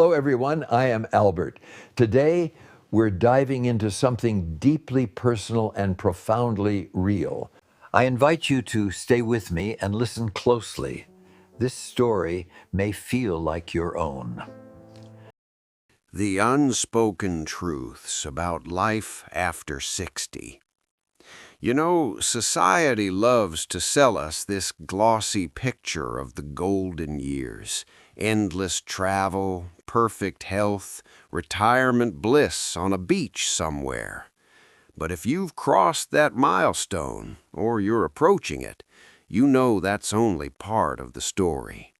Hello, everyone. I am Albert. Today, we're diving into something deeply personal and profoundly real. I invite you to stay with me and listen closely. This story may feel like your own. The unspoken truths about life after 60. You know, society loves to sell us this glossy picture of the golden years, endless travel, perfect health, retirement bliss on a beach somewhere. But if you've crossed that milestone, or you're approaching it, you know that's only part of the story.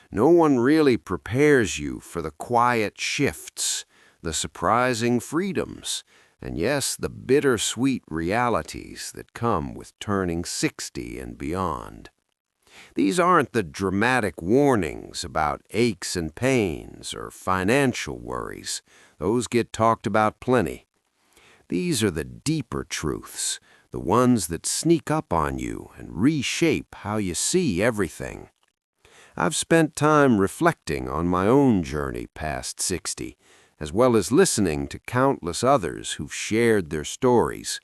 No one really prepares you for the quiet shifts, the surprising freedoms, and yes, the bittersweet realities that come with turning 60 and beyond. These aren't the dramatic warnings about aches and pains or financial worries. Those get talked about plenty. These are the deeper truths, the ones that sneak up on you and reshape how you see everything. I've spent time reflecting on my own journey past 60, as well as listening to countless others who've shared their stories.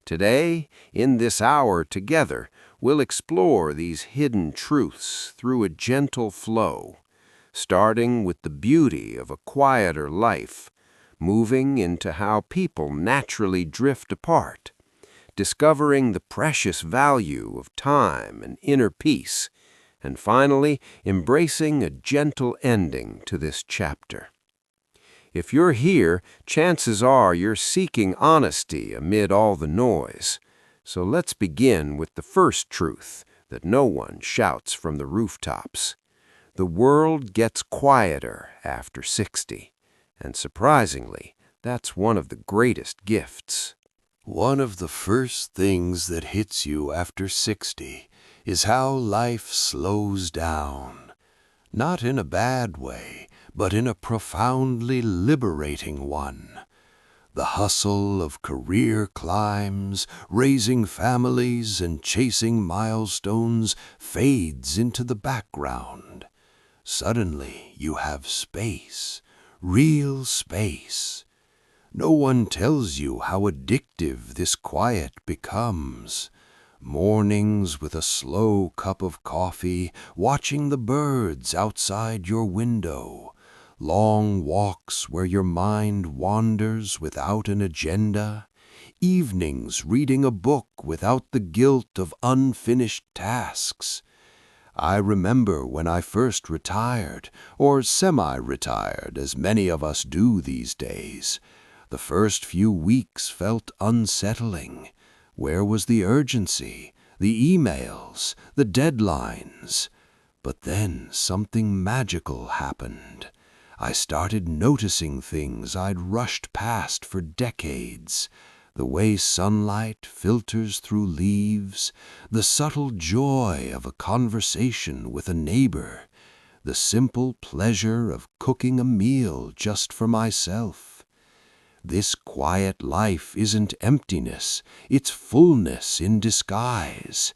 Today, in this hour together, we'll explore these hidden truths through a gentle flow, starting with the beauty of a quieter life, moving into how people naturally drift apart, discovering the precious value of time and inner peace, and finally, embracing a gentle ending to this chapter. If you're here, chances are you're seeking honesty amid all the noise. So let's begin with the first truth that no one shouts from the rooftops. The world gets quieter after 60, and surprisingly, that's one of the greatest gifts. One of the first things that hits you after 60 is how life slows down. Not in a bad way, but in a profoundly liberating one. The hustle of career climbs, raising families, and chasing milestones fades into the background. Suddenly, you have space, real space. No one tells you how addictive this quiet becomes. Mornings with a slow cup of coffee, watching the birds outside your window. Long walks where your mind wanders without an agenda. Evenings reading a book without the guilt of unfinished tasks. I remember when I first retired, or semi-retired, as many of us do these days. The first few weeks felt unsettling. Where was the urgency, the emails, the deadlines? But then something magical happened. I started noticing things I'd rushed past for decades. The way sunlight filters through leaves, the subtle joy of a conversation with a neighbor, the simple pleasure of cooking a meal just for myself. This quiet life isn't emptiness, it's fullness in disguise.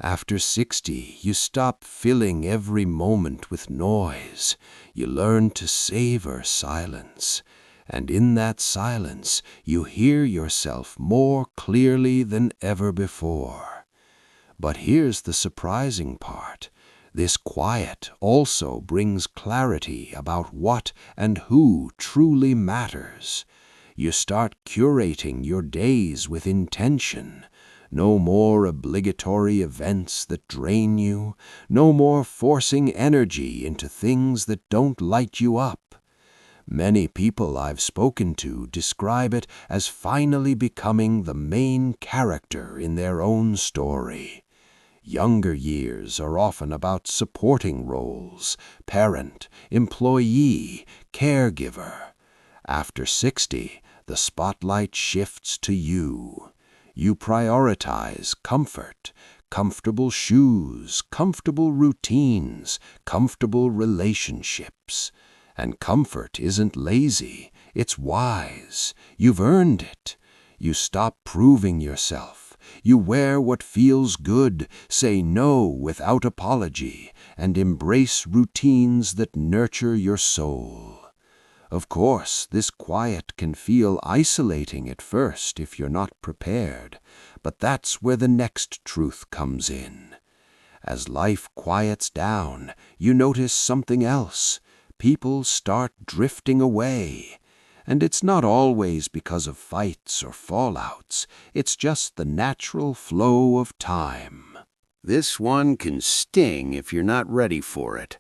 After 60, you stop filling every moment with noise. You learn to savor silence. And in that silence, you hear yourself more clearly than ever before. But here's the surprising part. This quiet also brings clarity about what and who truly matters. You start curating your days with intention. No more obligatory events that drain you. No more forcing energy into things that don't light you up. Many people I've spoken to describe it as finally becoming the main character in their own story. Younger years are often about supporting roles, parent, employee, caregiver. After 60, the spotlight shifts to you. You prioritize comfort, comfortable shoes, comfortable routines, comfortable relationships. And comfort isn't lazy, it's wise. You've earned it. You stop proving yourself. You wear what feels good, say no without apology, and embrace routines that nurture your soul. Of course, this quiet can feel isolating at first if you're not prepared, but that's where the next truth comes in. As life quiets down, you notice something else. People start drifting away. And it's not always because of fights or fallouts. It's just the natural flow of time. This one can sting if you're not ready for it.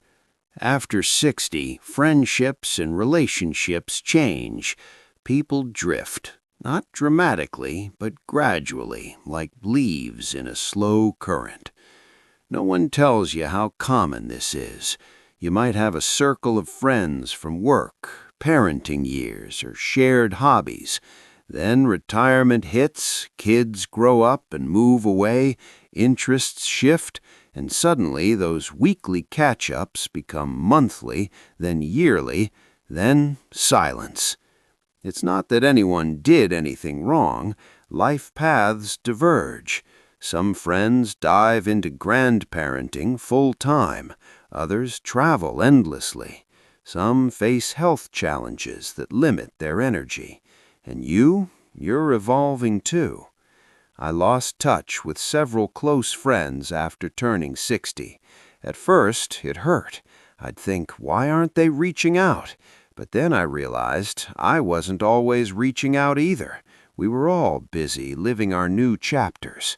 After 60, friendships and relationships change. People drift, not dramatically, but gradually, like leaves in a slow current. No one tells you how common this is. You might have a circle of friends from work, parenting years, or shared hobbies. Then retirement hits, kids grow up and move away, interests shift, and suddenly those weekly catch-ups become monthly, then yearly, then silence. It's not that anyone did anything wrong. Life paths diverge. Some friends dive into grandparenting full-time. Others travel endlessly. Some face health challenges that limit their energy. And you're evolving too. I lost touch with several close friends after turning 60. At first, it hurt. I'd think, why aren't they reaching out? But then I realized I wasn't always reaching out either. We were all busy living our new chapters.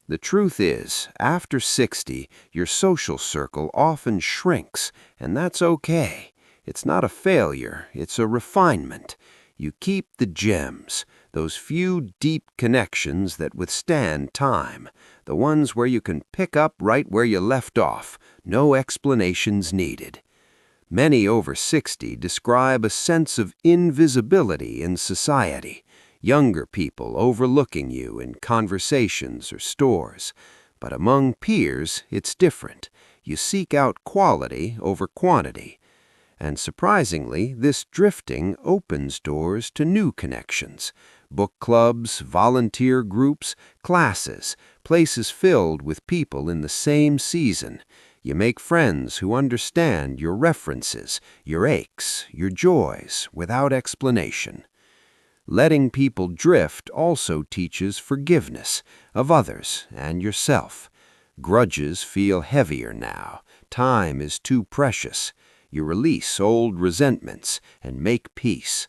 The truth is, after 60, your social circle often shrinks, and that's okay. It's not a failure, it's a refinement. You keep the gems, those few deep connections that withstand time, the ones where you can pick up right where you left off, no explanations needed. Many over 60 describe a sense of invisibility in society, younger people overlooking you in conversations or stores. But among peers, it's different. You seek out quality over quantity. And surprisingly, this drifting opens doors to new connections. Book clubs, volunteer groups, classes, places filled with people in the same season. You make friends who understand your references, your aches, your joys, without explanation. Letting people drift also teaches forgiveness of others and yourself. Grudges feel heavier now. Time is too precious. You release old resentments and make peace.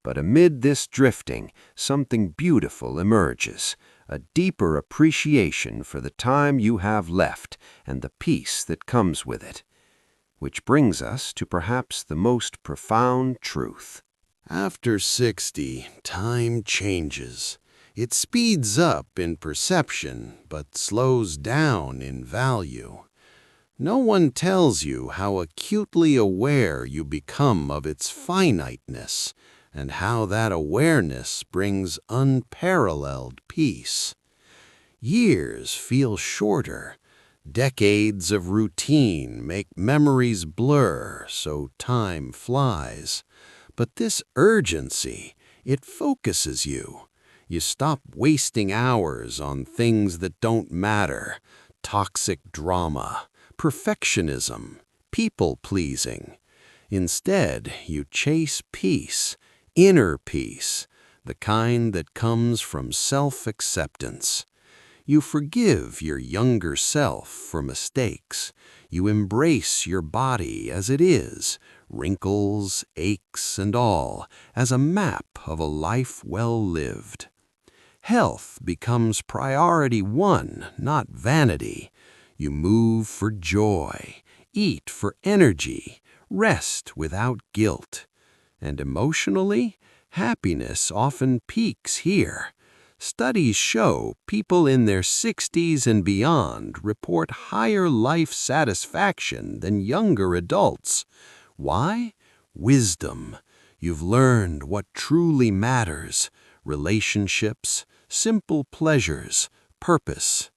But amid this drifting, something beautiful emerges, a deeper appreciation for the time you have left and the peace that comes with it. Which brings us to perhaps the most profound truth. After 60, time changes. It speeds up in perception, but slows down in value. No one tells you how acutely aware you become of its finiteness, and how that awareness brings unparalleled peace. Years feel shorter. Decades of routine make memories blur, so time flies. But this urgency, it focuses you. You stop wasting hours on things that don't matter, toxic drama, perfectionism, people-pleasing. Instead, you chase peace, inner peace, the kind that comes from self-acceptance. You forgive your younger self for mistakes. You embrace your body as it is, wrinkles, aches, and all, as a map of a life well lived. Health becomes priority one, not vanity. You move for joy, eat for energy, rest without guilt. And emotionally, happiness often peaks here. Studies show people in their 60s and beyond report higher life satisfaction than younger adults. Why? Wisdom. You've learned what truly matters: relationships, simple pleasures, purpose.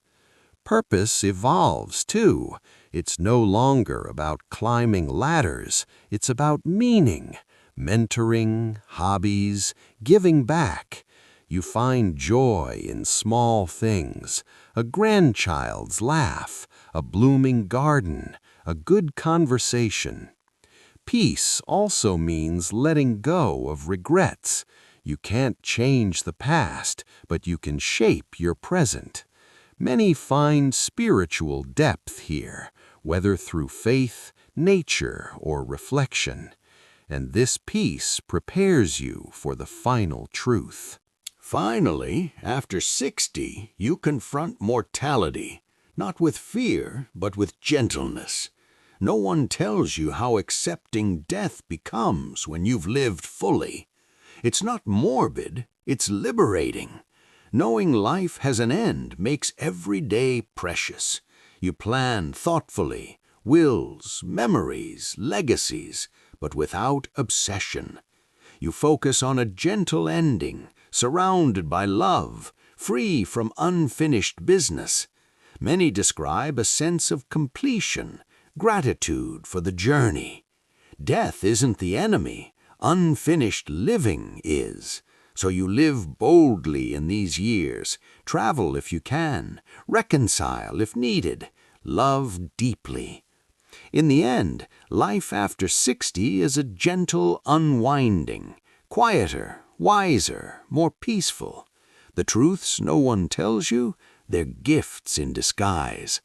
Purpose evolves, too. It's no longer about climbing ladders. It's about meaning, mentoring, hobbies, giving back. You find joy in small things, a grandchild's laugh, a blooming garden, a good conversation. Peace also means letting go of regrets. You can't change the past, but you can shape your present. Many find spiritual depth here, whether through faith, nature, or reflection. And this peace prepares you for the final truth. Finally, after 60, you confront mortality, not with fear, but with gentleness. No one tells you how accepting death becomes when you've lived fully. It's not morbid, it's liberating. Knowing life has an end makes every day precious. You plan thoughtfully, wills, memories, legacies, but without obsession. You focus on a gentle ending, surrounded by love, free from unfinished business. Many describe a sense of completion, gratitude for the journey. Death isn't the enemy, unfinished living is. So you live boldly in these years, travel if you can, reconcile if needed, love deeply. In the end, life after 60 is a gentle unwinding, quieter, wiser, more peaceful. The truths no one tells you, they're gifts in disguise.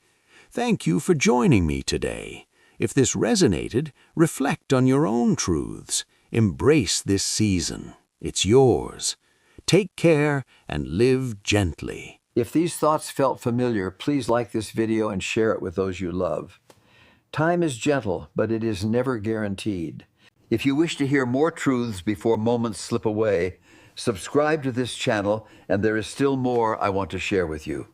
Thank you for joining me today. If this resonated, reflect on your own truths. Embrace this season. It's yours. Take care and live gently. If these thoughts felt familiar, please like this video and share it with those you love. Time is gentle, but it is never guaranteed. If you wish to hear more truths before moments slip away, subscribe to this channel, and there is still more I want to share with you.